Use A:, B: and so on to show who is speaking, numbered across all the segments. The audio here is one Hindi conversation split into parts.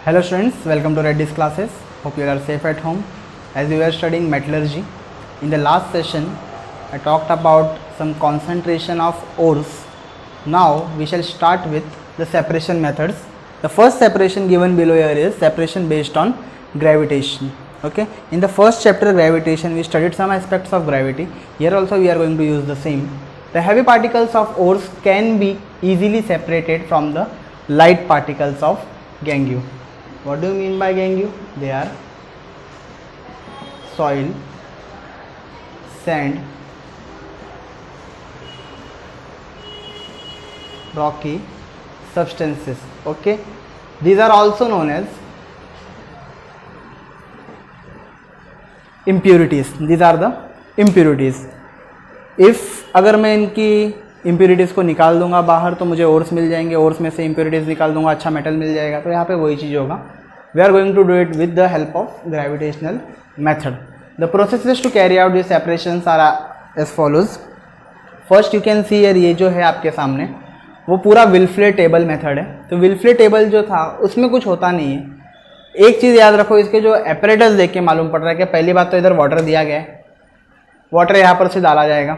A: Hello students, welcome to Reddy's classes. Hope you are safe at home. As we were studying metallurgy, in the last session I talked about some concentration of ores. Now we shall start with the separation methods. The first separation given below here is separation based on gravitation. Okay, in the first chapter gravitation we studied some aspects of gravity. Here also we are going to use the same. The heavy particles of ores can be easily separated from the light particles of gangue. What do you mean by gangue? They are soil, sand, rocky substances. Okay, these are also known as impurities. These are the impurities. If अगर मैं इनकी इम्प्योरिटीज़ को निकाल दूंगा बाहर तो मुझे ओर्स मिल जाएंगे, ओर्स में से इम्प्योरिटीज़ निकाल दूंगा, अच्छा मेटल मिल जाएगा. तो यहाँ पे वही चीज़ होगा. We are going to do it with the help of gravitational method. The processes to carry out this separations are as follows. First you can see here, ये जो है आपके सामने वो पूरा विल्फ्ले टेबल मेथड है. तो विल्फ्ले टेबल जो था उसमें कुछ होता नहीं है. एक चीज़ याद रखो, इसके जो एपरेटस देख के मालूम पड़ रहा है कि पहली बात तो इधर वाटर दिया गया है, वाटर यहाँ पर से डाला जाएगा.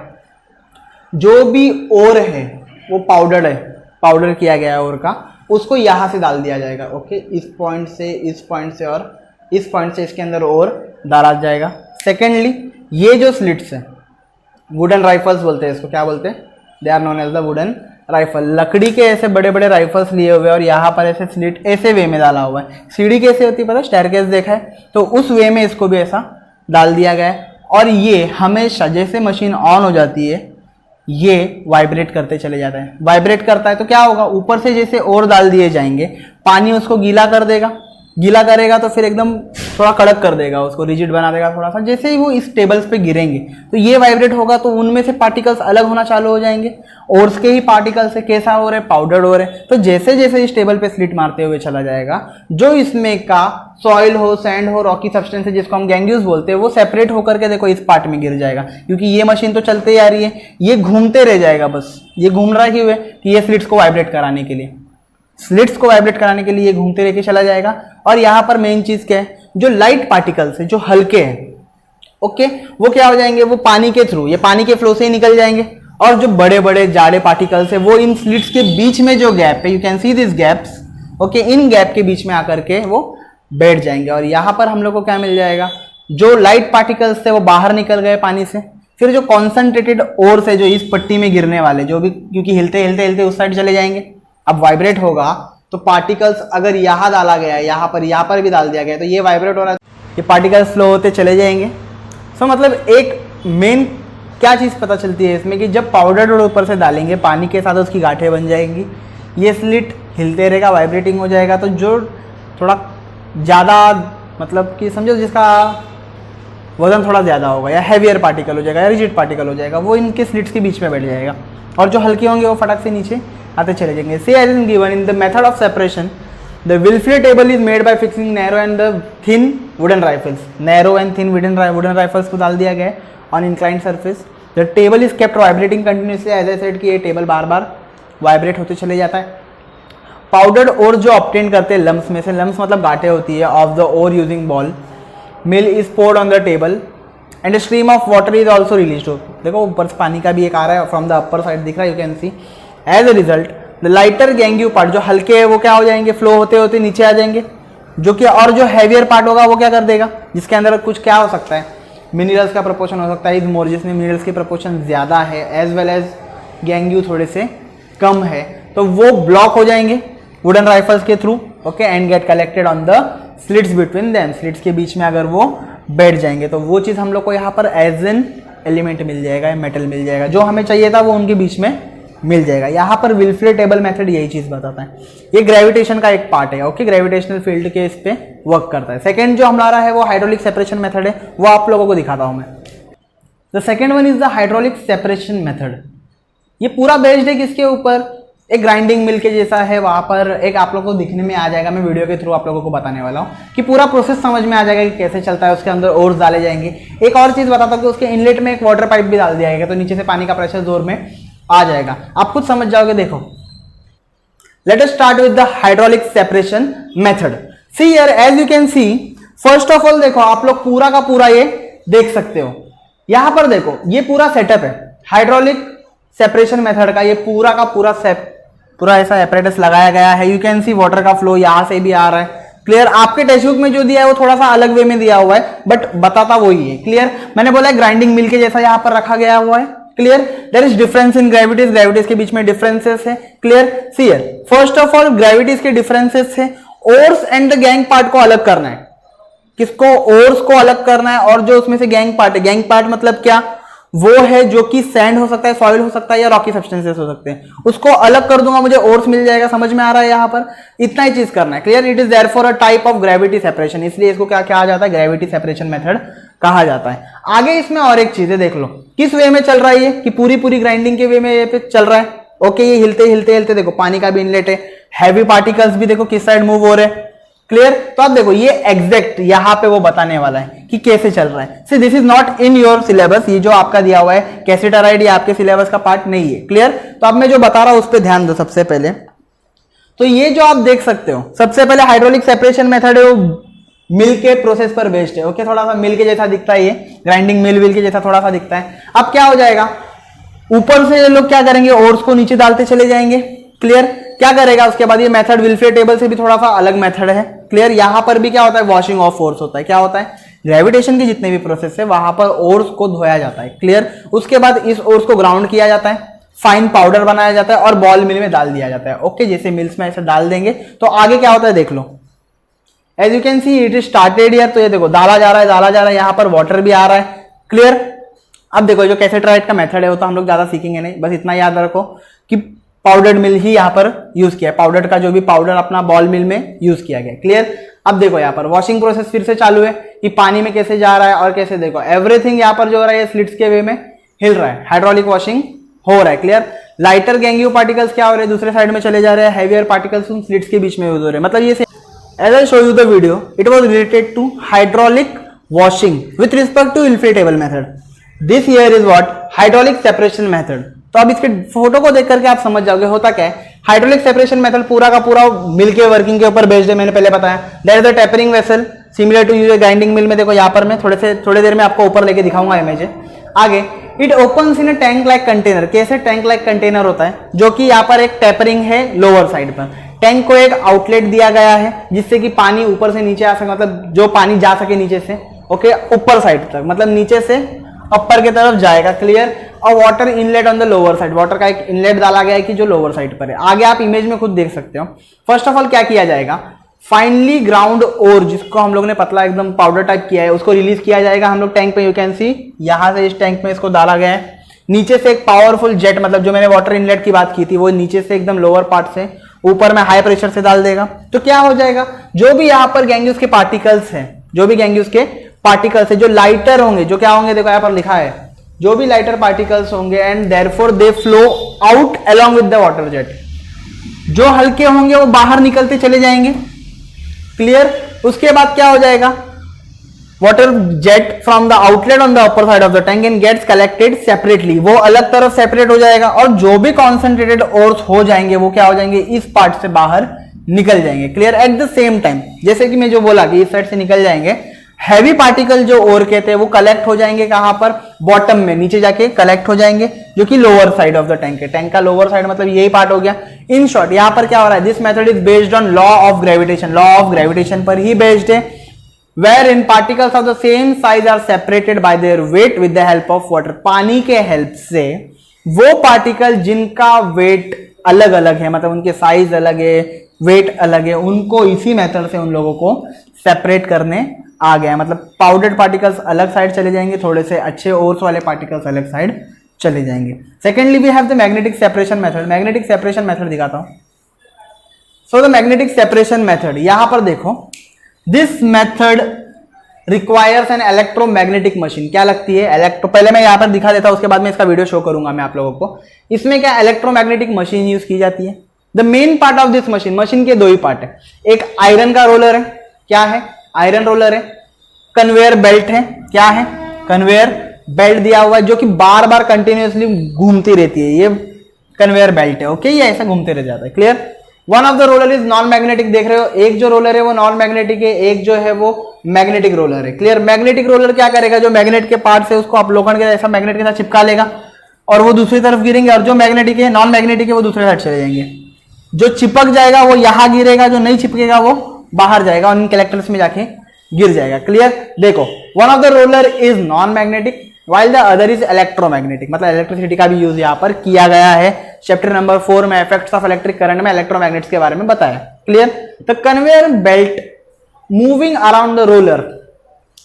A: जो भी ओर है वो पाउडर है, पाउडर किया गया है ओर का, उसको यहाँ से डाल दिया जाएगा. ओके, इस पॉइंट से, इस पॉइंट से और इस पॉइंट से इसके अंदर ओर डाला जाएगा. सेकेंडली, ये जो स्लिट्स है, वुडन राइफल्स बोलते हैं इसको. क्या बोलते हैं? They are known as the wooden rifle. लकड़ी के ऐसे बड़े बड़े राइफल्स लिए हुए और यहाँ पर ऐसे स्लिट ऐसे वे में डाला हुआ है. सीढ़ी कैसे होती है पता है? स्टेयरकेस देखा है, तो उस वे में इसको भी ऐसा डाल दिया गया है. और ये हमेशा जैसे मशीन ऑन हो जाती है ये वाइब्रेट करते चले जाता है. वाइब्रेट करता है तो क्या होगा, ऊपर से जैसे और डाल दिए जाएंगे, पानी उसको गीला कर देगा. गीला करेगा तो फिर एकदम थोड़ा कड़क कर देगा, उसको रिजिड बना देगा थोड़ा सा. जैसे ही वो इस टेबल्स पे गिरेंगे तो ये वाइब्रेट होगा, तो उनमें से पार्टिकल्स अलग होना चालू हो जाएंगे. ओर्स के ही पार्टिकल्स से कैसा हो रहा है? पाउडर हो रहे हैं. तो जैसे जैसे इस टेबल पे स्लिट मारते हुए चला जाएगा, जो इसमें का सॉइल हो, सैंड हो, रॉकी सब्सटेंस है जिसको हम गैंग्यूज बोलते हैं, वो सेपरेट होकर के देखो इस पार्ट में गिर जाएगा. क्योंकि ये मशीन तो चलते ही आ रही है, ये घूमते रह जाएगा. बस ये घूम रहा है क्यों है कि ये स्लिट्स को वाइब्रेट कराने के लिए, स्लिट्स को वाइब्रेट कराने के लिए ये घूमते रह के चला जाएगा. और यहाँ पर मेन चीज क्या है, जो लाइट पार्टिकल्स है, जो हल्के हैं, ओके, वो क्या हो जाएंगे, वो पानी के थ्रू, ये पानी के फ्लो से ही निकल जाएंगे. और जो बड़े बड़े जाड़े पार्टिकल्स है वो इन स्लिट्स के बीच में जो गैप है, you can see this gaps, okay, in gap के बीच में आकर के वो बैठ जाएंगे. और यहाँ पर हम लोग को क्या मिल जाएगा, जो लाइट पार्टिकल्स थे वो बाहर निकल गए पानी से. फिर जो कॉन्सेंट्रेटेड ओर्स है जो इस पट्टी में गिरने वाले, जो भी क्योंकि हिलते हिलते हिलते उस साइड चले जाएंगे. अब वाइब्रेट होगा तो पार्टिकल्स अगर यहाँ डाला गया है, यहाँ पर भी डाल दिया गया है, तो ये वाइब्रेट हो रहा है, ये पार्टिकल्स फ्लो होते चले जाएंगे. सो मतलब एक मेन क्या चीज़ पता चलती है इसमें कि जब पाउडर ऊपर से डालेंगे पानी के साथ उसकी गांठें बन जाएंगी, ये स्लिट हिलते रहेगा, वाइब्रेटिंग हो जाएगा. तो जो थोड़ा ज़्यादा मतलब कि समझो जिसका वजन थोड़ा ज़्यादा होगा या हैवियर पार्टिकल हो जाएगा या रिजिड पार्टिकल हो जाएगा, वो इनके स्लिट्स के बीच में बैठ जाएगा. और जो हल्के होंगे वो फटक से नीचे आते चले जाएंगे. से as in given in the method of separation, the Wilfley table is made by fixing narrow and the thin wooden riffles. Narrow and thin wooden riffles को डाल दिया गया है on inclined surface. The table is kept vibrating continuously. As I said कि ये टेबल बार बार वाइब्रेट होते चले जाता है. पाउडर्ड ओर जो ऑब्टेन करते हैं लम्स में से, लम्स मतलब गांठें होती है, of the ore using ball mill is poured on the table and stream of water is also released. देखो ऊपर से पानी का भी एक आ रहा है फ्रॉम द अपर साइड, दिख रहा है, you can see. As a result the lighter gangue part, जो हल्के है वो क्या हो जाएंगे, फ्लो होते होते नीचे आ जाएंगे. जो कि और जो हैवियर पार्ट होगा वो क्या कर देगा, जिसके अंदर कुछ क्या हो सकता है, मिनरल्स का प्रपोर्शन हो सकता है, इस मोर जिसमें मिनरल्स की प्रपोर्शन ज़्यादा है, एज वेल एज गैंग्यू थोड़े से कम है, तो वो ब्लॉक हो जाएंगे वुडन राइफल्स के through. Okay, and get collected on the slits between them. Slits के बीच में अगर वो बैठ जाएंगे तो वो चीज़ हम लोग को यहाँ पर एज एन एलिमेंट मिल जाएगा, मेटल मिल जाएगा. जो हमें चाहिए था वो उनके बीच में मिल जाएगा. यहाँ पर विल्फ्ले टेबल मेथड यही चीज़ बताता है. ये ग्रेविटेशन का एक पार्ट है. ओके, ग्रेविटेशनल फील्ड के इस पे वर्क करता है. सेकेंड जो हमारा है वो हाइड्रोलिक सेपरेशन मेथड है, वो आप लोगों को दिखाता हूँ मैं. The second one is the hydraulic separation method. ये पूरा बेस्ड है किसके ऊपर, एक ग्राइंडिंग मिल के जैसा है. वहाँ पर एक आप लोगों को दिखने में आ जाएगा, मैं वीडियो के थ्रू आप लोगों को बताने वाला हूँ कि पूरा प्रोसेस समझ में आ जाएगा कि कैसे चलता है. उसके अंदर ओर्स डाले जाएंगे. एक और चीज़ बताता हूँ कि उसके इनलेट में एक वाटर पाइप भी डाल दिया जाएगा, तो नीचे से पानी का प्रेशर जोर में आ जाएगा. आप खुद समझ जाओगे. देखो, let us start with the hydraulic separation method. See here as you can see, first of all देखो आप लोग पूरा का पूरा ये देख सकते हो, यहां पर देखो ये पूरा सेटअप है हाइड्रोलिक सेपरेशन मेथड का, ये पूरा का पूरा ऐसा एपरेटस लगाया गया है। यू कैन सी वाटर का फ्लो यहां से भी आ रहा है। क्लियर, आपके टेक्स्ट बुक में जो दिया है वो थोड़ा सा अलग वे में दिया हुआ है, बट बताता वही है। क्लियर, मैंने बोला है ग्राइंडिंग मिल के जैसा यहां पर रखा गया हुआ है। Clear, there is difference in gravities, gravities के बीच में डिफरेंसेस है। Clear, see here first of all gravities के डिफरेंसेस है, ores and the gangue part को अलग करना है। किसको? ओर्स को अलग करना है, और जो उसमें से गैंग पार्ट है, गैंग पार्ट मतलब क्या? वो है जो कि सैंड हो सकता है, सॉइल हो सकता है, या रॉकी सब्सटेंसेस हो सकते हैं, उसको अलग कर दूंगा, मुझे ओर्स मिल जाएगा। समझ में आ रहा है? यहां पर इतना ही चीज करना है। Clear, it is therefore a type of gravity separation, इसलिए इसको क्या कहा जाता है? ग्रेविटी सेपरेशन मेथड कहा जाता है। आगे इसमें और एक चीज है, देख लो किस वे में चल रहा है ये, कि पूरी ग्राइंडिंग के वे में ये पे चल रहा है। ओके, ये हिलते हिलते देखो पानी का भी इनलेट है, हैवी पार्टिकल्स भी देखो किस साइड मूव हो रहे हैं। क्लियर, तो आप देखो ये एग्जैक्ट यहां पे वो बताने वाला है कि कैसे चल रहा है। सी this is not in your syllabus, ये जो आपका दिया हुआ है कैसेटराइड, ये आपके सिलेबस का पार्ट नहीं है। क्लियर, तो अब मैं जो बता रहा हूं उस पर ध्यान दो। सबसे पहले तो ये जो आप देख सकते हो, सबसे पहले हाइड्रोलिक सेपरेशन मेथड है वो मिल के प्रोसेस पर बेस्ड है। ओके, थोड़ा सा मिल के जैसा दिखता है, ये ग्राइंडिंग मिल के जैसा थोड़ा सा दिखता है। अब क्या हो जाएगा, ऊपर से ये लोग क्या करेंगे, ओर्स को नीचे डालते चले जाएंगे। क्लियर, क्या करेगा उसके बाद, ये मेथड विल्फ्रे टेबल से भी थोड़ा सा अलग मेथड है। क्लियर, यहां पर भी क्या होता है, वॉशिंग ऑफ ओर्स होता है। क्या होता है, ग्रेविटेशन के जितने भी प्रोसेस है वहां पर ओर्स को धोया जाता है। क्लियर, उसके बाद इस ओर्स को ग्राउंड किया जाता है, फाइन पाउडर बनाया जाता है और बॉल मिल में डाल दिया जाता है। ओके, जैसे मिल्स में ऐसे डाल देंगे तो आगे क्या होता है देख लो। As you can see it is started here, तो ये देखो डाला जा रहा है, यहां पर वाटर भी आ रहा है। क्लियर, अब देखो जो कैसेटराइड का मेथड है वो तो हम लोग ज्यादा सीखेंगे नहीं, बस इतना याद रखो कि पाउडर्ड मिल ही यहां पर यूज किया है, पाउडर का जो भी पाउडर अपना बॉल मिल में यूज किया गया। क्लियर, अब देखो यहाँ पर वॉशिंग प्रोसेस फिर से चालू है, कि पानी में कैसे जा रहा है और कैसे, देखो एवरीथिंग यहाँ पर जो हो रहा है स्लिट्स के वे में हिल रहा है, हाइड्रोलिक वॉशिंग हो रहा है। क्लियर, लाइटर गैंगियो पार्टिकल्स क्या हो रहे हैं, दूसरे साइड में चले जा रहे हैं, हैवियर पार्टिकल्स उन स्लिट्स के बीच में यूज हो रहे हैं। मतलब ये as I show you the video, it was related to hydraulic washing with respect to Wilfley table method. This here is what, hydraulic separation method. तो अब इसके फोटो को देख करके आप समझ जाओगे होता क्या है। हाइड्रोलिक सेपरेशन मेथड पूरा का पूरा मिल के वर्किंग के ऊपर बेस्ड है, मैंने पहले बताया। There is a tapering vessel similar to user grinding mill में, देखो यहाँ पर मैं थोड़ी देर में आपको ऊपर लेके दिखाऊंगा इमेज। आगे it opens in a tank like container, कैसे टैंक लाइक कंटेनर होता है, जो कि यहाँ पर एक टेपरिंग है लोअर साइड पर। टैंक को एक आउटलेट दिया गया है जिससे कि पानी ऊपर से नीचे आ सके, मतलब जो पानी जा सके नीचे से ओके ऊपर साइड तक, मतलब नीचे से अपर की तरफ जाएगा। क्लियर, और water inlet on the lower side, water का एक इनलेट डाला गया है कि जो लोअर साइड पर है। आगे आप इमेज में खुद देख सकते हो। फर्स्ट ऑफ ऑल क्या किया जाएगा, फाइनली ग्राउंड ओर, जिसको हम लोग ने पतला एकदम पाउडर टाइप किया है, उसको रिलीज किया जाएगा हम लोग टैंक पे। यू कैन सी यहां से इस टैंक में इसको डाला गया है। नीचे से एक पावरफुल जेट, मतलब जो मैंने वाटर इनलेट की बात की थी, वो नीचे से एकदम लोअर पार्ट से ऊपर में हाई प्रेशर से डाल देगा। तो क्या हो जाएगा, जो भी यहाँ पर गैंग्यूस के पार्टिकल्स हैं, जो भी गैंग्यूस के पार्टिकल्स है जो लाइटर होंगे, जो क्या होंगे, देखो यहाँ पर लिखा है जो भी लाइटर पार्टिकल्स होंगे, and therefore they flow out along with the water jet. जो हल्के होंगे वो बाहर निकलते चले जाएंगे। क्लियर, उसके बाद क्या हो जाएगा, water jet from the outlet on the upper side of the tank and gets collected separately, वो अलग तरफ सेपरेट हो जाएगा। और जो भी कॉन्सेंट्रेटेड ओर्स हो जाएंगे वो क्या हो जाएंगे, इस पार्ट से बाहर निकल जाएंगे। Clear, at the same time जैसे कि मैं जो बोला कि इस साइड से निकल जाएंगे, हैवी पार्टिकल जो ओर के थे वो कलेक्ट हो जाएंगे कहां पर, बॉटम में, नीचे जाके कलेक्ट हो जाएंगे, जो कि lower side of the tank है। टैंक का लोअर साइड मतलब यही पार्ट हो गया। इन शॉर्ट यहां पर क्या हो रहा है, this method is based on law of gravitation, law of gravitation पर ही बेस्ड है, where in particles of the same size are separated by their weight with the help of water. पानी के हेल्प से वो पार्टिकल जिनका वेट अलग अलग है, मतलब उनके साइज अलग है, वेट अलग है, उनको इसी मेथड से उन लोगों को सेपरेट करने आ गया। मतलब पाउडर्ड पार्टिकल्स अलग साइड चले जाएंगे, थोड़े से अच्छे ओर्स वाले पार्टिकल्स अलग साइड चले जाएंगे। Secondly we have the magnetic separation method. Magnetic separation method दिखाता हूं। So the magnetic separation method, यहां पर देखो, this method requires an electromagnetic machine. क्या लगती है, इलेक्ट्रो, पहले मैं यहां पर दिखा देता हूं, उसके बाद में इसका वीडियो शो करूंगा मैं आप लोगों को। इसमें क्या इलेक्ट्रोमैग्नेटिक मशीन यूज की जाती है। The main part of this machine, machine के दो ही पार्ट है, एक आयरन का रोलर है, क्या है, आयरन रोलर है, कन्वेयर बेल्ट है, क्या है, कन्वेयर बेल्ट दिया हुआ है, जो कि बार बार कंटिन्यूअसली घूमती रहती है, ये कन्वेयर बेल्ट है। ओके, ये ऐसा घूमते रह जाता है। Clear, one of the roller is non magnetic, देख रहे हो एक जो रोलर है वो नॉन मैग्नेटिक है, एक जो है वो मैग्नेटिक रोलर है। क्लियर। मैग्नेटिक रोलर क्या करेगा, जो मैग्नेट के पार्ट है उसको अवलोकन के ऐसा मैग्नेट के साथ चिपका लेगा और वो दूसरी तरफ गिरेंगे, और जो मैग्नेटिक है नॉन मैग्नेटिक है वो दूसरे साइड चले जाएंगे। जो चिपक जाएगा वो यहां गिरेगा, जो नहीं चिपकेगा वो बाहर जाएगा और इन कलेक्टर्स में जाके गिर जाएगा। क्लियर। देखो one of the roller is non magnetic while the other is electromagnetic, मतलब इलेक्ट्रिसिटी का भी यूज यहाँ पर किया गया है। चैप्टर नंबर 4 में इफेक्ट्स ऑफ इलेक्ट्रिक करंट में इलेक्ट्रोमैग्नेट्स के बारे में बताया। Clear. The conveyor belt moving around the roller,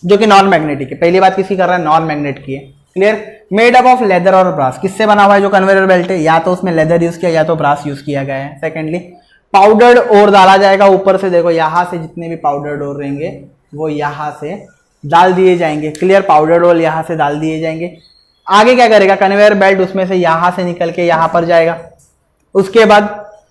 A: जो कि नॉन मैग्नेटिक है, पहली बात किसकी कर रहा है, नॉन मैग्नेट की है। Clear. Made up of leather और ब्रास, किससे बना हुआ है जो कन्वेयर बेल्ट है, या तो उसमें लेदर यूज किया या तो ब्रास यूज किया गया है। सेकेंडली पाउडर्ड ओर डाला जाएगा ऊपर से, देखो यहां से जितने भी पाउडर्ड ओर रहेंगे वो यहां से डाल दिए जाएंगे। क्लियर। पाउडर्ड ओर यहां से डाल दिए जाएंगे। आगे क्या करेगा, कन्वेयर बेल्ट उसमें से यहां से निकल के यहां पर जाएगा। उसके बाद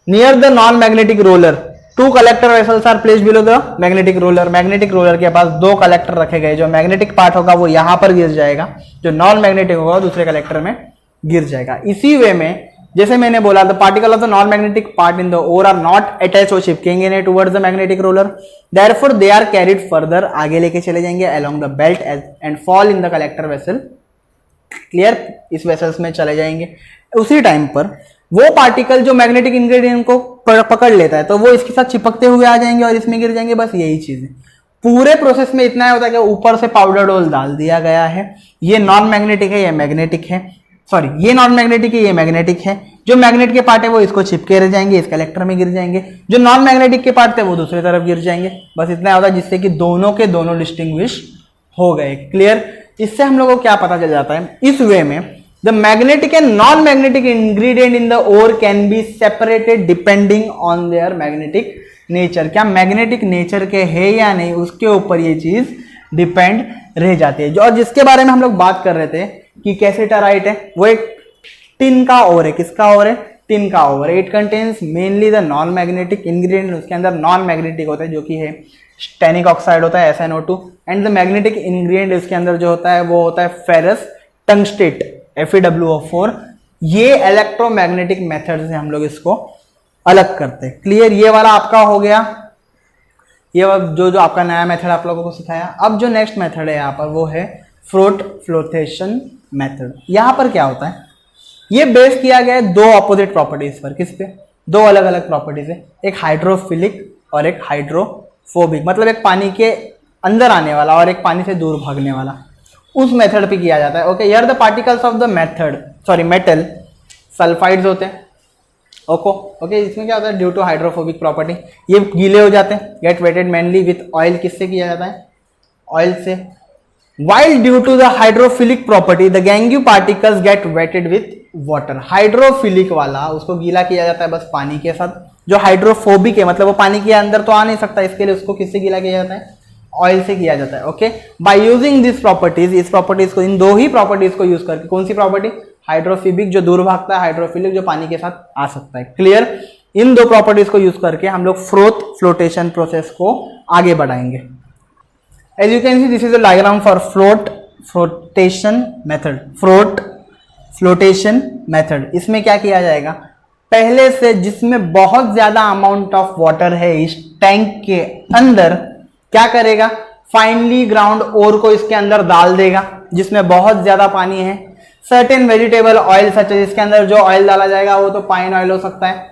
A: near the non magnetic roller 2 collector vessels are placed below the magnetic roller, magnetic roller के पास 2 कलेक्टर रखे गए। जो मैग्नेटिक पार्ट होगा वो यहां पर गिर जाएगा, जो नॉन मैग्नेटिक होगा वो दूसरे कलेक्टर में गिर जाएगा। इसी वे में जैसे मैंने बोला, the particle of the non magnetic part in the ore are not attach, वो चिपकेंगे नहीं towards the magnetic roller, therefore they are carried further, आगे लेके चले जाएंगे along the belt and fall in the collector vessel. Clear. इस वेसल्स में चले जाएंगे। उसी टाइम पर वो पार्टिकल जो मैग्नेटिक इंग्रेडिएंट को पकड़ लेता है तो वो इसके साथ चिपकते हुए आ जाएंगे और इसमें गिर जाएंगे। बस यही चीज है। पूरे प्रोसेस में इतना होता है कि ऊपर से पाउडर डोल डाल दिया गया है, ये नॉन मैग्नेटिक है, ये मैग्नेटिक है, सॉरी ये नॉन मैग्नेटिक है, ये मैग्नेटिक है। जो मैग्नेट के पार्ट है वो इसको चिपके रह जाएंगे, इस कलेक्टर में गिर जाएंगे। जो नॉन मैग्नेटिक के पार्ट थे वो दूसरी तरफ गिर जाएंगे। बस इतना होता है जिससे कि दोनों के दोनों डिस्टिंग्विश हो गए। क्लियर। इससे हम लोगों को क्या पता चल जाता है, इस वे में the magnetic and non magnetic ingredient in the ore can be separated depending on their magnetic nature. क्या मैग्नेटिक नेचर के है या नहीं, उसके ऊपर ये चीज डिपेंड रह जाती है। और जिसके बारे में हम लोग बात कर रहे थे कि कैसेटराइट है, वो एक टिन का ओर है। किसका ओर है, टिन का ओर है। It contains mainly the non magnetic ingredient, उसके अंदर नॉन मैग्नेटिक होता है जो कि है स्टेनिक ऑक्साइड होता है SnO2, and the magnetic ingredient इसके अंदर जो होता है वो होता है फेरस टंगस्टेट FeWO4। ये इलेक्ट्रोमैग्नेटिक मेथड से हम लोग इसको अलग करते हैं। क्लियर। ये वाला आपका हो गया, ये जो आपका नया मेथड आप लोगों को सिखाया। अब जो नेक्स्ट मेथड है यहाँ पर वो है फ्लोटेशन मेथड। यहाँ पर क्या होता है, ये बेस किया गया है 2 ऑपोजिट प्रॉपर्टीज पर। किस पे, 2 अलग अलग प्रॉपर्टीज है, एक हाइड्रोफिलिक और एक हाइड्रोफोबिक, मतलब एक पानी के अंदर आने वाला और एक पानी से दूर भागने वाला। उस मेथड पे किया जाता है। Okay. Here the particles of the metal sulphides होते हैं। ओके। इसमें क्या होता है, ड्यू टू हाइड्रोफोबिक प्रॉपर्टी ये गीले हो जाते हैं। Get wetted mainly with oil, किससे किया जाता है, ऑयल से। While due to the hydrophilic property the gangue particles get wetted with water. Hydrophilic वाला उसको गीला किया जाता है बस पानी के साथ। जो हाइड्रोफोबिक है मतलब वो पानी के अंदर तो आ नहीं सकता, इसके लिए उसको किससे गीला किया जाता है, ऑयल से किया जाता है। Okay. By using this properties, इस प्रॉपर्टीज को, इन 2 ही प्रॉपर्टीज को यूज करके, कौन सी प्रॉपर्टी, हाइड्रोफोबिक जो दूर भागता है, हाइड्रोफिलिक जो पानी के साथ आ सकता है। क्लियर। इन 2 प्रॉपर्टीज को यूज करके हम लोग फ्लोटेशन प्रोसेस को आगे बढ़ाएंगे। As you can see this is a diagram for flotation method. Flotation method, इसमें क्या किया जाएगा, पहले से जिसमें बहुत ज्यादा अमाउंट ऑफ वाटर है इस टैंक के अंदर, क्या करेगा, फाइनली ग्राउंड ओर को इसके अंदर डाल देगा जिसमें बहुत ज्यादा पानी है। सर्टेन वेजिटेबल ऑयल सच, इसके अंदर जो ऑयल डाला जाएगा वो तो पाइन ऑयल हो सकता है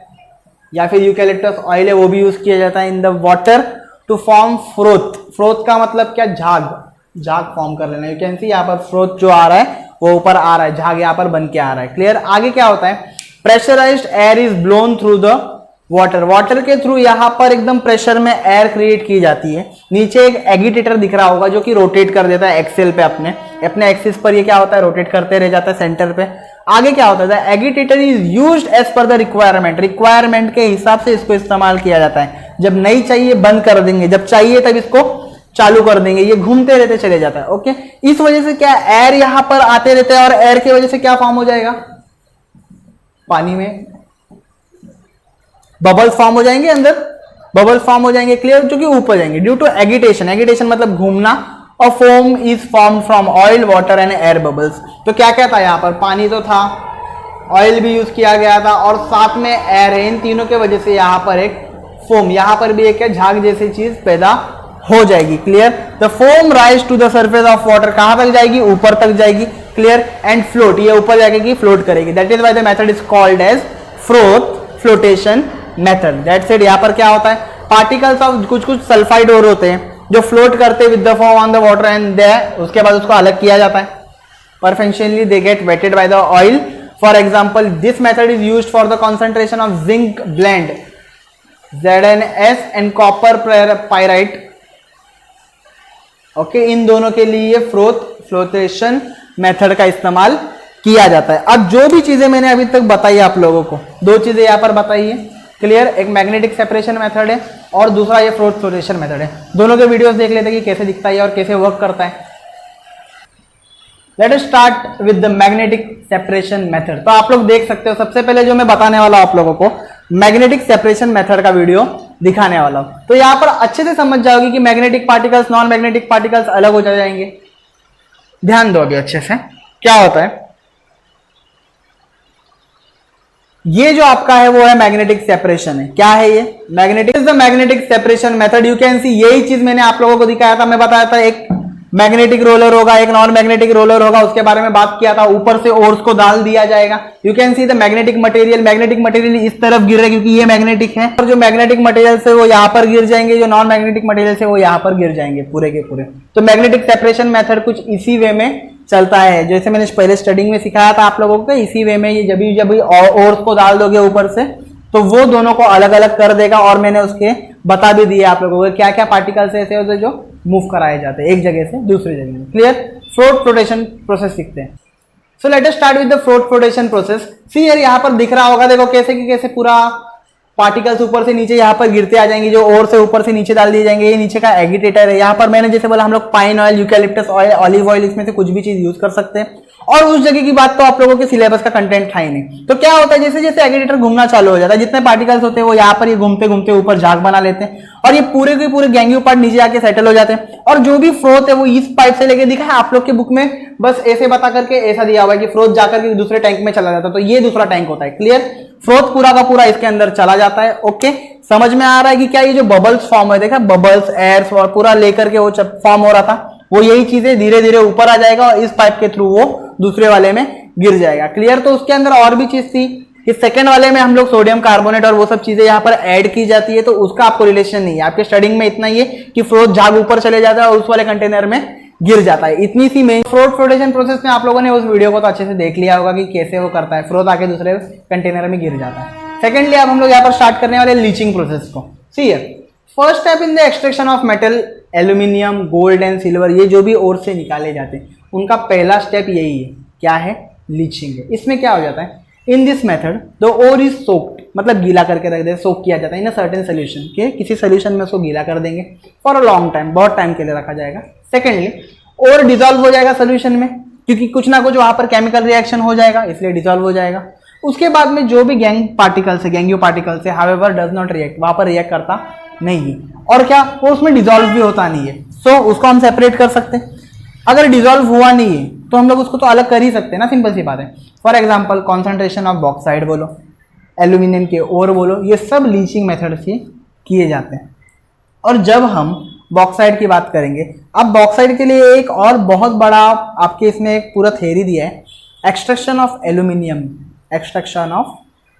A: या फिर यूकैलिप्टस ऑयल है, वो भी यूज किया जाता है in the water to form froth. Froth का मतलब क्या, झाग फॉर्म कर लेना। यू कैन सी यहाँ पर फ्रोथ जो आ रहा है वो ऊपर आ रहा है, झाग यहाँ पर बन के आ रहा है। क्लियर। आगे क्या होता है, pressurised air is blown through the water के थ्रू यहाँ पर एकदम प्रेशर में एयर क्रिएट की जाती है। नीचे एक एगिटेटर दिख रहा होगा जो कि रोटेट कर देता है एक्सेल पे, अपने एक्सिस पर ये क्या होता है, रोटेट करते रह जाता है सेंटर पे। आगे क्या होता है, agitator is used as per the requirement के हिसाब से इसको इस्तेमाल किया जाता है। जब नहीं चाहिए बंद कर देंगे, जब चाहिए तब इसको चालू कर देंगे, ये घूमते रहते चले जाता है। ओके। इस वजह से क्या, एयर यहां पर आते रहते हैं और एयर की वजह से क्या फॉर्म हो जाएगा, पानी में बबल्स फॉर्म हो जाएंगे, अंदर बबल्स फॉर्म हो जाएंगे। क्लियर। जो कि ऊपर जाएंगे ड्यू टू एगिटेशन मतलब घूमना, और foam is form from oil, water and air bubbles. तो क्या क्या था यहाँ पर, पानी तो था, ऑयल भी यूज किया गया था और साथ में एयर है। इन तीनों के वजह से यहाँ पर एक फोम, यहाँ पर भी एक झाग जैसी चीज पैदा हो जाएगी। Clear. The foam rise to the surface of water, कहां तक जाएगी? ऊपर तक जाएगी। क्लियर। एंड फ्लोट, ये ऊपर जाएगी फ्लोट करेगी। That is why the method is called as flotation method. That's it. यहाँ पर क्या होता है? पार्टिकल्स ऑफ कुछ सल्फाइड और होते हैं जो फ्लोट करते हैं with the form on the water and they, उसके बाद उसको अलग किया जाता है। परफेक्शनली they get wetted by the oil. For example this method is used for the concentration of zinc blende ZnS and copper pyrite. Okay, इन दोनों के लिए फ्लोटेशन मेथड का इस्तेमाल किया जाता है। अब जो भी चीजें मैंने अभी तक बताई आप लोगों को, दो चीजें यहां पर बताई है। क्लियर। एक मैग्नेटिक सेपरेशन मेथड है और दूसरा ये फ्लोटेशन मेथड है। दोनों के वीडियोस देख लेते हैं कि कैसे दिखता है और कैसे वर्क करता है। Late us start with the magnetic separation method. तो आप लोग देख सकते हो, सबसे पहले जो मैं बताने वाला हूं आप लोगों को, मैग्नेटिक सेपरेशन मेथड का वीडियो दिखाने वाला हूं। तो यहां पर अच्छे से समझ जाओगे कि magnetic particles, non magnetic particles अलग हो जाएंगे। ध्यान दो अभी अच्छे से। क्या होता है, ये जो आपका है वो है मैग्नेटिक सेपरेशन है। क्या है ये? Magnetic is the magnetic separation method. You can सी, यही चीज मैंने आप लोगों को दिखाया था। मैं बताया था एक मैग्नेटिक रोलर होगा, एक नॉन मैग्नेटिक रोलर होगा, उसके बारे में बात किया था। ऊपर से ओर्स को डाल दिया जाएगा। You can see the magnetic material इस तरफ गिर रहा है क्योंकि ये मैग्नेटिक है, और जो मैग्नेटिक मटेरियल है वो यहाँ पर गिर जाएंगे, जो नॉन मैग्नेटिक मटेरियल है वो यहाँ पर गिर जाएंगे पूरे के पूरे। तो मैग्नेटिक सेपरेशन मेथड कुछ इसी वे में चलता है, जैसे मैंने पहले स्टडिंग में सिखाया था आप लोगों को। इसी वे में ये जब भी ओर्स को डाल दोगे ऊपर से तो वो दोनों को अलग अलग कर देगा। और मैंने उसके बता भी दिया आप लोगों को क्या क्या पार्टिकल्स ऐसे होते हैं जो मूव कराए जाते हैं एक जगह से दूसरी जगह में। क्लियर। फ्लोटेशन प्रोसेस सीखते हैं। So let us start with the flotation process. See यार, यहाँ पर दिख रहा होगा, देखो कैसे कि कैसे पूरा पार्टिकल्स ऊपर से नीचे यहाँ पर गिरते आ जाएंगे, जो और से ऊपर से नीचे डाल दिए जाएंगे। ये नीचे का एगिटेटर है। यहाँ पर मैंने जैसे बोला, हम लोग pine oil, eucalyptus oil, olive oil, इसमें से कुछ भी चीज यूज कर सकते हैं। और उस जगह की बात तो आप लोगों के सिलेबस का कंटेंट था ही नहीं। तो क्या होता है, जैसे जैसे एगिटेटर घूमना चालू हो जाता है, जितने पार्टिकल्स होते हैं वो यहाँ पर ये घूमते घूमते ऊपर झाग बना लेते हैं और ये पूरे के पूरे गैंग्यू पार्ट नीचे आके सेटल हो जाते हैं। और जो भी फ्रोथ है वो इस पाइप से लेके दिखा है आप लोग के बुक में, बस ऐसे बता करके ऐसा दिया हुआ है कि फ्रोथ जाकर के दूसरे टैंक में चला जाता है। तो ये दूसरा टैंक होता है। क्लियर। फ्रोथ पूरा का पूरा इसके अंदर चला जाता है। ओके, समझ में आ रहा है कि क्या ये जो बबल्स फॉर्म है, देखा बबल्स, एयर्स और पूरा लेकर के वो फॉर्म हो रहा था, वो यही चीजें धीरे धीरे ऊपर आ जाएगा और इस पाइप के थ्रू वो दूसरे वाले में गिर जाएगा। क्लियर। तो उसके अंदर और भी चीज थी कि सेकंड वाले में हम लोग सोडियम कार्बोनेट और वो सब चीजें यहाँ पर ऐड की जाती है, तो उसका आपको रिलेशन नहीं है। आपके स्टडिंग में इतना ही है कि फ्रोथ झाग ऊपर चले जाता है और उस वाले कंटेनर में गिर जाता है। इतनी सी मेन फ्लोटेशन प्रोसेस में आप लोगों ने उस वीडियो को तो अच्छे से देख लिया होगा कि कैसे वो करता है, फ्रोथ आके दूसरे कंटेनर में गिर जाता है। सेकेंडली अब हम लोग यहाँ पर स्टार्ट करने वाले लीचिंग प्रोसेस को। See first step in the extraction of metal, aluminium, gold and silver, ये जो भी ओर से निकाले जाते हैं उनका पहला स्टेप यही है। क्या है? लीचिंग है। इसमें क्या हो जाता है, in this method the ore is soaked, मतलब गीला करके रख दे, सोक किया जाता है इन अ सर्टेन सोल्यूशन के, किसी सोल्यूशन में उसको गीला कर देंगे फॉर अ लॉन्ग टाइम, बहुत टाइम के लिए रखा जाएगा। सेकेंडली और डिजॉल्व हो जाएगा सोल्यूशन में, क्योंकि कुछ ना कुछ वहां पर केमिकल रिएक्शन हो जाएगा, इसलिए डिजॉल्व हो जाएगा। उसके बाद में जो भी गैंग्यू पार्टिकल्स है हाउएवर डज नॉट रिएक्ट, वहां पर रिएक्ट करता नहीं है। और क्या, वो उसमें डिजॉल्व भी होता नहीं है। सो उसको हम सेपरेट कर सकते हैं। अगर डिजॉल्व हुआ नहीं है तो हम लोग उसको तो अलग कर ही सकते हैं ना, सिंपल सी बात है। For example concentration of bauxite बोलो, एल्यूमिनियम के ओर बोलो, ये सब लीचिंग मेथड से किए जाते हैं। और जब हम बॉक्साइड की बात करेंगे, अब बॉक्साइड के लिए एक और बहुत बड़ा आपके इसमें एक पूरा थ्योरी दिया है, extraction of aluminium. Extraction of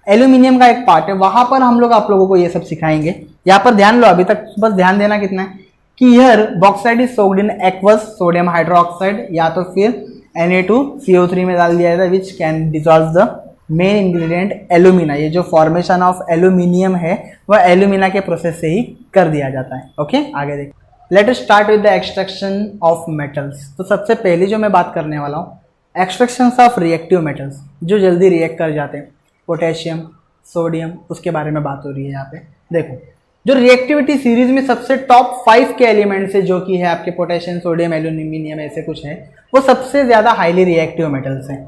A: aluminium का एक पार्ट है, वहां पर हम लोग आप लोगों को ये सब सिखाएंगे। यहाँ पर ध्यान लो, अभी तक बस ध्यान देना कितना है कि here bauxite is soaked in aqueous sodium hydroxide, या तो फिर Na2CO3 में डाल दिया जाता है, which can dissolve the main ingredient alumina. ये जो फॉर्मेशन ऑफ एल्यूमिनियम है वह एल्यूमिना के प्रोसेस से ही कर दिया जाता है। ओके, आगे देख। Late us start with the extraction of metals. तो सबसे पहले जो मैं बात करने वाला हूँ, एक्सट्रैक्शन ऑफ रिएक्टिव मेटल्स, जो जल्दी रिएक्ट कर जाते हैं, पोटेशियम, सोडियम, उसके बारे में बात हो रही है यहाँ पे। देखो, जो रिएक्टिविटी सीरीज में सबसे टॉप 5 के एलिमेंट्स है, जो कि है आपके पोटेशियम, सोडियम, एल्यूमिनियम, ऐसे कुछ है, वो सबसे ज्यादा हाईली रिएक्टिव मेटल्स हैं।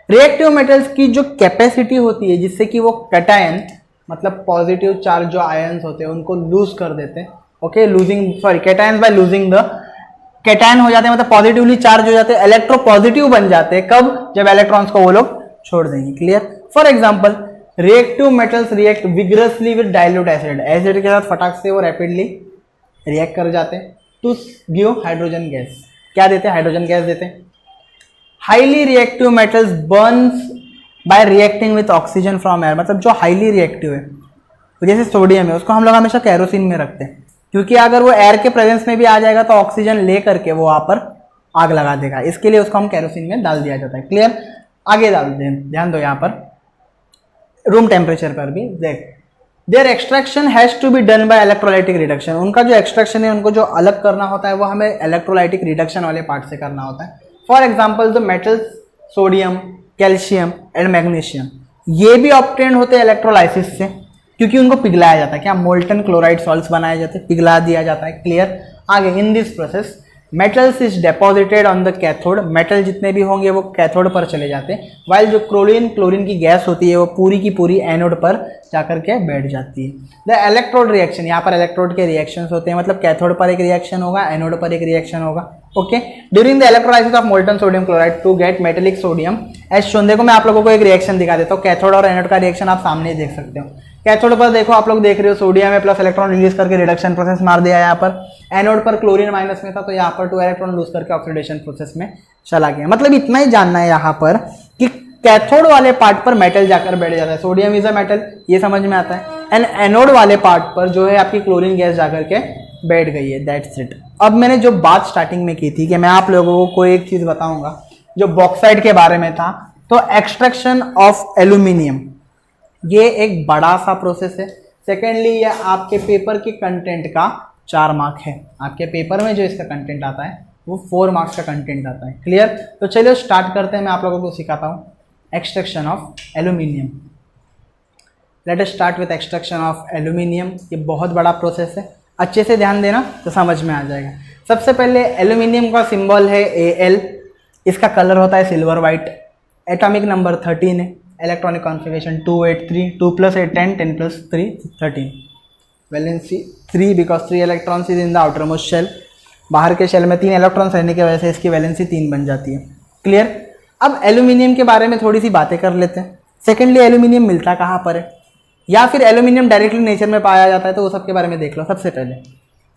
A: रिएक्टिव मेटल्स की जो कैपेसिटी होती है जिससे कि वो कैटायन, मतलब पॉजिटिव चार्ज जो आयंस होते हैं उनको लूज कर देते हैं। Okay, losing, sorry, cations by losing the, cation हो जाते हैं मतलब पॉजिटिवली चार्ज हो जाते हैं, इलेक्ट्रो पॉजिटिव बन जाते हैं। कब? जब इलेक्ट्रॉन्स को वो लोग छोड़ देंगे। Clear. For example reactive metals react vigorously with dilute acid, acid के साथ फटाक से वो रैपिडली रिएक्ट कर जाते हैं टू गिव हाइड्रोजन गैस। क्या देते हैं? हाइड्रोजन गैस देते हैं। Highly reactive metals Burns bye reacting with oxygen from air, मतलब जो हाईली रिएक्टिव है जैसे सोडियम है उसको हम लोग हमेशा कैरोसिन में रखते हैं, क्योंकि अगर वो एयर के प्रेजेंस में भी आ जाएगा तो ऑक्सीजन ले करके वो वहां पर आग लगा देगा, इसके लिए उसको हम कैरोसिन में डाल दिया जाता है। क्लियर। आगे डाल दें, ध्यान दो यहाँ पर रूम टेम्परेचर पर भी देख, there extraction has to be done by electrolytic reduction, उनका जो एक्सट्रैक्शन है उनको जो अलग करना होता है वो हमें इलेक्ट्रोलाइटिक रिडक्शन वाले पार्ट से करना होता है। For example the metals sodium, calcium and magnesium, ये भी ऑब्टेन होते हैं इलेक्ट्रोलाइसिस से, क्योंकि उनको पिघलाया जाता है। क्या? मोल्टन क्लोराइड सॉल्ट्स बनाए जाते हैं, पिघला दिया जाता है। क्लियर। आगे in this process metals is deposited on the cathode, metal जितने भी होंगे वो कैथोड पर चले जाते हैं, वाइल जो क्लोरीन की गैस होती है वो पूरी की पूरी एनोड पर जाकर के बैठ जाती है। द इलेक्ट्रोड रिएक्शन, यहाँ पर इलेक्ट्रोड के रिएक्शंस होते हैं, मतलब कैथोड पर एक रिएक्शन होगा, एनोड पर एक रिएक्शन होगा। Okay. During the electrolysis of molten sodium chloride to get metallic sodium as shown, देखो मैं आप लोगों को एक रिएक्शन दिखा देता हूँ, कैथोड और एनोड का रिएक्शन आप सामने देख सकते हो। कैथोड पर देखो आप लोग देख रहे हो सोडियम में प्लस इलेक्ट्रॉन रिलीज करके रिडक्शन प्रोसेस मार दिया यहाँ पर, एनोड पर क्लोरीन माइनस में था तो यहाँ पर 2 इलेक्ट्रॉन लूज करके ऑक्सीडेशन प्रोसेस में चला गया। मतलब इतना ही जानना है यहाँ पर कि कैथोड वाले पार्ट पर मेटल जाकर बैठ जाता है, सोडियम इज अ मेटल, ये समझ में आता है, एंड एनोड वाले पार्ट पर जो है आपकी क्लोरीन गैस जाकर के बैठ गई है। That's it. अब मैंने जो बात स्टार्टिंग में की थी कि मैं आप लोगों को एक चीज बताऊंगा जो बॉक्साइट के बारे में था, तो एक्सट्रैक्शन ऑफ एल्यूमिनियम ये एक बड़ा सा प्रोसेस है। सेकेंडली ये आपके पेपर के कंटेंट का 4 मार्क है, आपके पेपर में जो इसका कंटेंट आता है वो 4 मार्क्स का कंटेंट आता है। क्लियर। तो चलिए स्टार्ट करते हैं, मैं आप लोगों को सिखाता हूँ extraction of aluminium. Late us start with extraction of aluminium. ये बहुत बड़ा प्रोसेस है, अच्छे से ध्यान देना तो समझ में आ जाएगा। सबसे पहले एल्यूमिनियम का सिंबल है Al, इसका कलर होता है सिल्वर वाइट, एटॉमिक नंबर 13 है, electronic configuration 283, 2 + 8 10, 10 + 3 13, valency 3 because 3 electrons is in the outermost shell, बाहर के शेल में 3 इलेक्ट्रॉन्स रहने की वजह से इसकी वैलेंसी 3 बन जाती है। क्लियर। अब एल्यूमिनियम के बारे में थोड़ी सी बातें कर लेते हैं। सेकेंडली एल्यूमिनियम मिलता कहाँ पर है, या फिर एल्यूमिनियम डायरेक्टली नेचर में पाया जाता है, तो वो सब के बारे में देख लो। सबसे पहले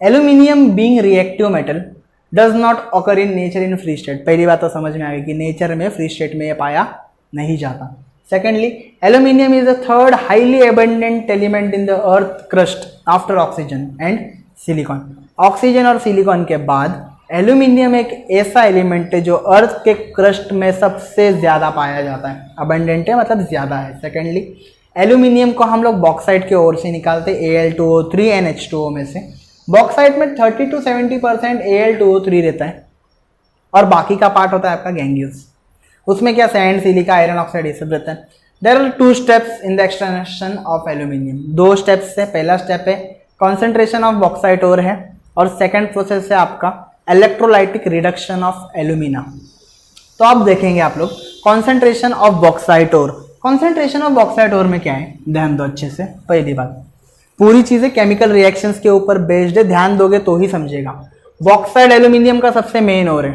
A: aluminium being reactive metal does not occur in nature in free state, पहली बात तो समझ में आ गई कि नेचर में फ्री स्टेट में ये पाया नहीं जाता। Secondly, aluminium is the third highly abundant element in the earth crust after oxygen and silicon. Oxygen और सिलिकॉन के बाद एल्यूमिनियम एक ऐसा एलिमेंट है जो अर्थ के क्रस्ट में सबसे ज्यादा पाया जाता है। अबंडेंट है मतलब ज्यादा है। सेकेंडली एल्यूमिनियम को हम लोग बॉक्साइट के ओर से निकालते Al2O3 NH2O में से। बॉक्साइट में 30 to 70% Al2O3 रहता है और बाकी का पार्ट होता है आपका गैंगियस, उसमें क्या सैंड, सिलिका, आयरन ऑक्साइड ये सब रहता है। There are 2 steps in the extraction of aluminium, 2 steps है। पहला स्टेप है कॉन्सेंट्रेशन ऑफ बॉक्साइट ओर है, और सेकंड प्रोसेस है आपका इलेक्ट्रोलाइटिक रिडक्शन ऑफ एल्यूमिना। तो अब देखेंगे आप लोग concentration of bauxite ore. Concentration of bauxite ore में क्या है, ध्यान दो अच्छे से। पहली बात, पूरी चीजें केमिकल रिएक्शंस के ऊपर बेस्ड है, ध्यान दोगे तो ही समझेगा। बॉक्साइट एल्यूमिनियम का सबसे मेन ओर है।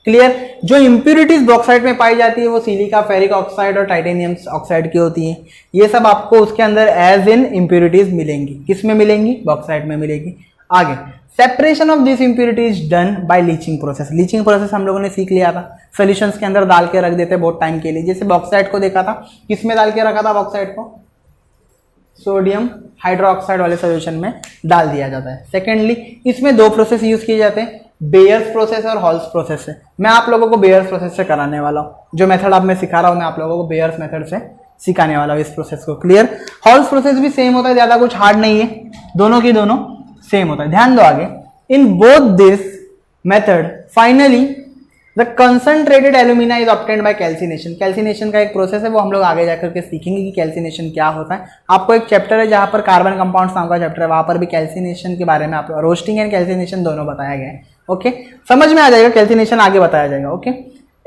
A: क्लियर। जो इंप्यूरिटीज बॉक्साइट में पाई जाती है वो सिलिका, फेरिक ऑक्साइड और टाइटेनियम ऑक्साइड की होती है। ये सब आपको उसके अंदर एज इन इंप्यूरिटीज मिलेंगी। किस में मिलेंगी? बॉक्साइट में मिलेगी। आगे separation of this impurities done by leaching process. Leaching process हम लोगों ने सीख लिया था, सॉल्यूशंस के अंदर डाल के रख देते बहुत टाइम के लिए। जैसे बॉक्साइट को देखा था, किस में डाल के रखा था बॉक्साइट को? सोडियम हाइड्रोक्साइड वाले सॉल्यूशन में डाल दिया जाता है। सेकेंडली इसमें 2 प्रोसेस यूज किए जाते हैं, बेयर्स प्रोसेस और हॉल्स प्रोसेस से। मैं आप लोगों को बेयर्स प्रोसेस से कराने वाला हूँ, जो मेथड अब मैं सिखा रहा हूँ मैं आप लोगों को बेयर्स मेथड से सिखाने वाला हूँ इस प्रोसेस को। क्लियर। हॉल्स प्रोसेस भी सेम होता है, ज्यादा कुछ हार्ड नहीं है, दोनों की दोनों सेम होता है। ध्यान दो आगे, in both this method finally the concentrated alumina is obtained by calcination. Calcination का एक प्रोसेस है, वो हम लोग आगे जाकर के सीखेंगे कि कैल्सिनेशन क्या होता है। आपको एक चैप्टर है जहां पर कार्बन कंपाउंड्स नाम का चैप्टर है, वहां पर भी कैल्सिनेशन के बारे में आप रोस्टिंग एंड कैल्सिनेशन दोनों बताया गया है। ओके, समझ में आ जाएगा, कैल्सिनेशन आगे बताया जाएगा। Okay,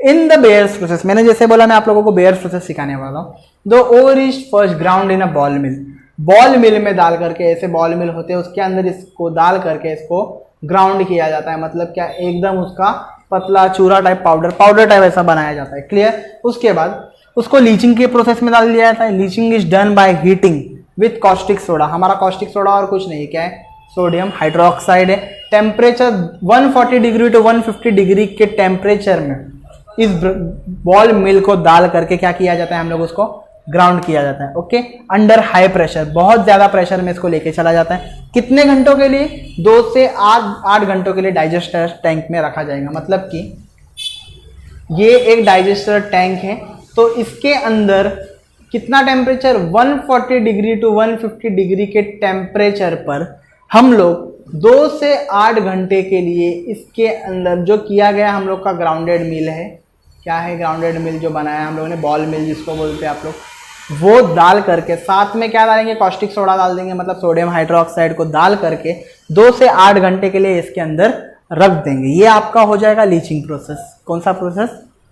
A: in the bears process, मैंने जैसे बोला मैं आप लोगों को बेयर्स प्रोसेस सिखाने वाला हूँ। The ore is first ground in a ball mill. Ball mill में डाल करके, ऐसे बॉल मिल होते हैं उसके अंदर इसको डाल करके इसको ग्राउंड किया जाता है। मतलब क्या, एकदम उसका पतला चूरा टाइप पाउडर टाइप ऐसा बनाया जाता है। क्लियर। उसके बाद उसको लीचिंग के प्रोसेस में डाल दिया जाता है। Leaching is done by heating with caustic soda. हमारा कॉस्टिक सोडा और कुछ नहीं, क्या है, सोडियम हाइड्रोक्साइड है। टेम्परेचर 140 डिग्री टू 150 डिग्री के टेम्परेचर में इस बॉल मिल को डाल करके क्या किया जाता है, हम लोग उसको ग्राउंड किया जाता है। ओके, अंडर हाई प्रेशर, बहुत ज्यादा प्रेशर में इसको लेके चला जाता है। कितने घंटों के लिए? 2 से 8 घंटों के लिए डाइजेस्टर टैंक में रखा जाएगा। मतलब कि ये एक डाइजेस्टर टैंक है, तो इसके अंदर कितना टेम्परेचर, 140 डिग्री टू 150 डिग्री के टेम्परेचर पर हम लोग 2 से 8 घंटे के लिए इसके अंदर जो किया गया हम लोग का ग्राउंडेड मिल है, क्या है, ग्राउंडेड मिल जो बनाया हम लोगों ने, बॉल मिल जिसको बोलते हैं आप लोग, वो डाल करके साथ में क्या डालेंगे, कॉस्टिक सोडा डाल देंगे, मतलब सोडियम हाइड्रोक्साइड को डाल करके 2 से 8 घंटे के लिए इसके अंदर रख देंगे। ये आपका हो जाएगा लीचिंग प्रोसेस। कौन सा प्रोसेस?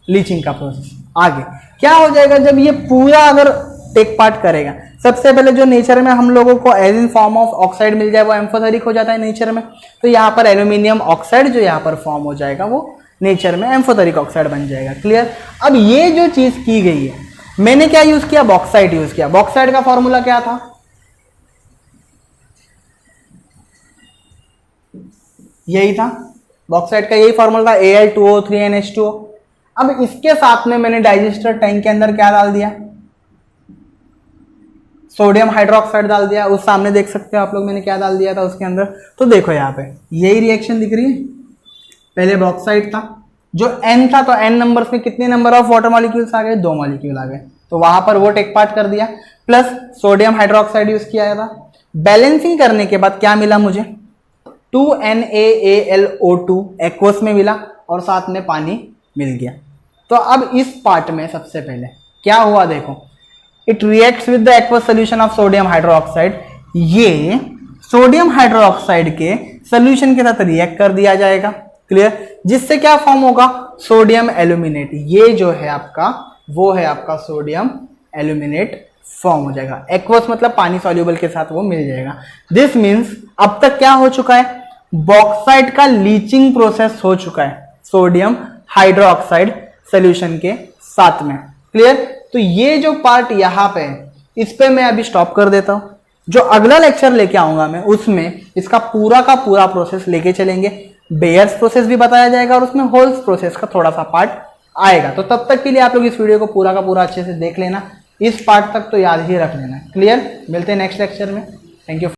A: लीचिंग का प्रोसेस। आगे क्या हो जाएगा जब ये पूरा अगर टेक पार्ट करेगा? सबसे पहले जो नेचर में हम लोगों को as in form of oxide मिल जाए वो एम्फोटेरिक हो जाता है नेचर में। तो यहाँ पर एल्यूमिनियम ऑक्साइड जो यहाँ पर फॉर्म हो जाएगा वो नेचर में एम्फोटेरिक ऑक्साइड बन जाएगा। क्लियर? अब ये जो चीज की गई है, मैंने क्या यूज किया, बॉक्साइट यूज किया। बॉक्साइट का फॉर्मूला क्या था? यही था, बॉक्साइट का यही फॉर्मूला था, Al2O3NH2O। अब इसके साथ में मैंने डाइजेस्टर टैंक के अंदर क्या डाल दिया, सोडियम हाइड्रोक्साइड डाल दिया। उस सामने देख सकते हो आप लोग मैंने क्या डाल दिया था उसके अंदर। तो देखो यहाँ पे यही रिएक्शन दिख रही है। पहले बॉक्साइट था जो N था, तो N नंबर्स में कितने नंबर ऑफ वाटर मॉलिक्यूल्स आ गए, 2 मॉलिक्यूल आ गए। तो वहां पर वो टेक पार्ट कर दिया, प्लस सोडियम हाइड्रोक्साइड यूज किया था। बैलेंसिंग करने के बाद क्या मिला मुझे, 2NaAlO2 एक्वस में मिला और साथ में पानी मिल गया। तो अब इस पार्ट में सबसे पहले क्या हुआ देखो, it reacts with the aqueous solution of sodium hydroxide. ये सोडियम हाइड्रोक्साइड के सोल्यूशन के साथ रिएक्ट कर दिया जाएगा। क्लियर? जिससे क्या फॉर्म होगा, सोडियम एल्यूमिनेट। ये जो है आपका, वो है आपका सोडियम एल्यूमिनेट फॉर्म हो जाएगा। एक्वस मतलब पानी सॉल्युबल के साथ वो मिल जाएगा। दिस मीन्स अब तक क्या हो चुका है, बॉक्साइट का लीचिंग प्रोसेस हो चुका है सोडियम हाइड्रोक्साइड सोल्यूशन के साथ में। क्लियर? तो ये जो पार्ट यहां पे है, इस पे मैं अभी स्टॉप कर देता हूं। जो अगला लेक्चर लेके आऊंगा मैं, उसमें इसका पूरा का पूरा प्रोसेस लेके चलेंगे। बेयर्स प्रोसेस भी बताया जाएगा और उसमें होल्स प्रोसेस का थोड़ा सा पार्ट आएगा। तो तब तक के लिए आप लोग इस वीडियो को पूरा का पूरा अच्छे से देख लेना। इस पार्ट तक तो याद ही रख लेना। क्लियर? मिलते हैं नेक्स्ट लेक्चर में। Thank you.